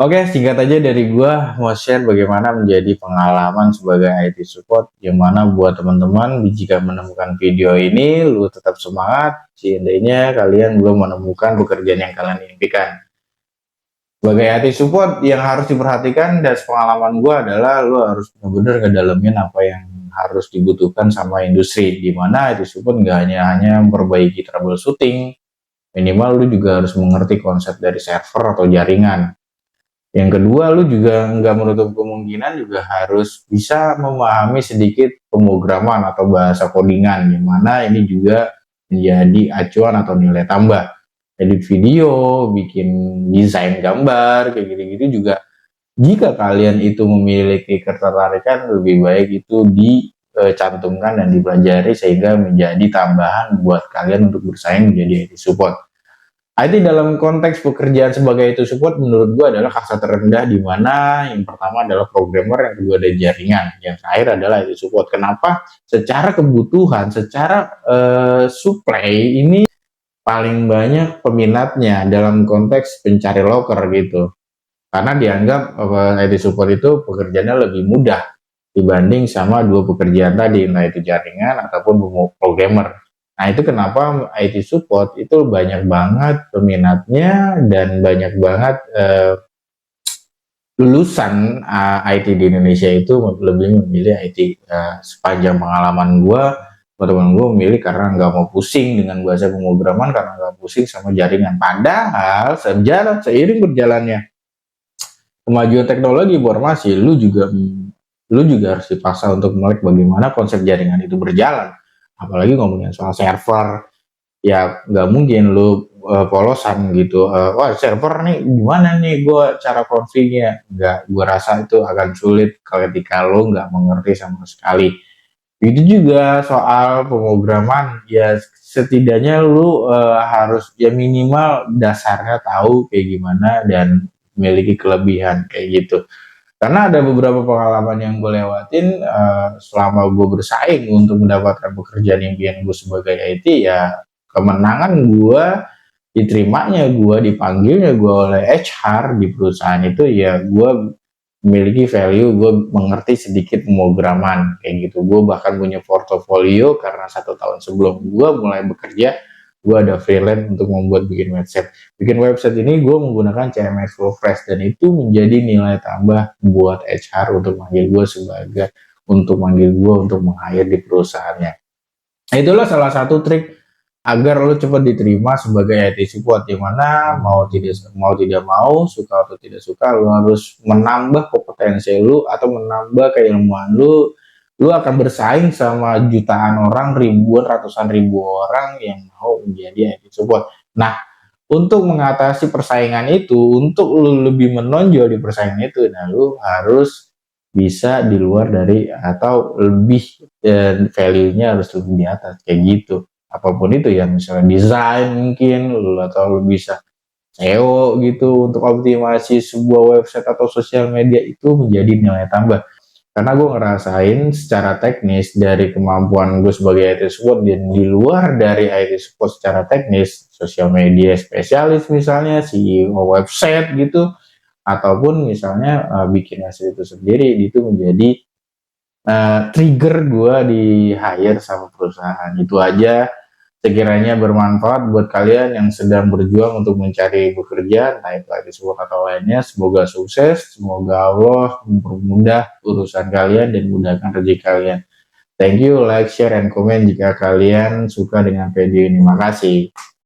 Oke, singkat aja dari gua mau share bagaimana menjadi pengalaman sebagai IT support, yang mana buat teman-teman jika menemukan video ini, lu tetap semangat, seandainya kalian belum menemukan pekerjaan yang kalian impikan. Sebagai IT support yang harus diperhatikan dan pengalaman gua adalah lu harus benar-benar ngedalamin apa yang harus dibutuhkan sama industri, di mana IT support nggak hanya memperbaiki troubleshooting, minimal lu juga harus mengerti konsep dari server atau jaringan. Yang kedua, lu juga nggak menutup kemungkinan juga harus bisa memahami sedikit pemrograman atau bahasa codingan, yang mana ini juga menjadi acuan atau nilai tambah. Edit video, bikin desain gambar, kayak gitu-gitu juga. Jika kalian itu memiliki ketertarikan, lebih baik itu dicantumkan dan dipelajari sehingga menjadi tambahan buat kalian untuk bersaing menjadi IT support. IT dalam konteks pekerjaan sebagai IT support menurut gua adalah kasta terendah, di mana yang pertama adalah programmer, yang kedua ada jaringan, yang terakhir adalah IT support. Kenapa? Secara kebutuhan, secara supply ini paling banyak peminatnya dalam konteks pencari loker gitu. Karena dianggap IT support itu pekerjaannya lebih mudah dibanding sama dua pekerjaan tadi, entah itu jaringan ataupun programmer. Nah, itu kenapa IT support itu banyak banget peminatnya dan banyak banget lulusan IT di Indonesia itu lebih memilih IT. Sepanjang pengalaman gua, teman-teman gue memilih karena nggak mau pusing dengan bahasa pemrograman, karena nggak pusing sama jaringan. Padahal seiring berjalannya kemajuan teknologi informasi, lu juga harus dipaksa untuk melek bagaimana konsep jaringan itu berjalan. Apalagi ngomongin soal server, ya nggak mungkin lu polosan gitu. Wah, server nih gimana nih gue cara config-nya? Nggak, gue rasa itu akan sulit ketika lu nggak mengerti sama sekali. Itu juga soal pemrograman, ya setidaknya lu harus ya minimal dasarnya tahu kayak gimana dan memiliki kelebihan kayak gitu. Karena ada beberapa pengalaman yang gue lewatin selama gue bersaing untuk mendapatkan pekerjaan impian gue sebagai IT, ya kemenangan gue, diterimanya gue, dipanggilnya gue oleh HR di perusahaan itu, ya gue memiliki value, gue mengerti sedikit pemrograman kayak gitu. Gue bahkan punya portofolio karena 1 tahun sebelum gue mulai bekerja, gue ada freelance untuk membuat bikin website. Bikin website ini gue menggunakan CMS Flowfresh, dan itu menjadi nilai tambah buat HR untuk manggil gue untuk meng-hire di perusahaannya. Itulah salah satu trik agar lo cepat diterima sebagai IT support, di mana mau tidak mau, suka atau tidak suka, lo harus menambah kompetensi lo atau menambah keilmuan lo. Lo akan bersaing sama jutaan orang, ribuan, ratusan ribu orang yang mau menjadi IT support. Nah, untuk mengatasi persaingan itu, untuk lo lebih menonjol di persaingan itu, nah lo harus bisa di luar dari atau lebih, value-nya harus lebih di atas kayak gitu. Apapun itu ya, misalnya desain mungkin, atau lu bisa SEO gitu untuk optimasi sebuah website atau sosial media, itu menjadi nilai tambah. Karena gue ngerasain secara teknis dari kemampuan gue sebagai IT support, dan di luar dari IT support secara teknis, sosial media spesialis misalnya, CEO website gitu, ataupun misalnya bikin hasil itu sendiri, itu menjadi trigger gue di hire sama perusahaan. Itu aja, sekiranya bermanfaat buat kalian yang sedang berjuang untuk mencari bekerja, entah itu IT support atau lainnya. Semoga sukses, semoga Allah mempermudah urusan kalian dan mudahkan rezeki kalian. Thank you, like, share, and comment jika kalian suka dengan video ini. Makasih.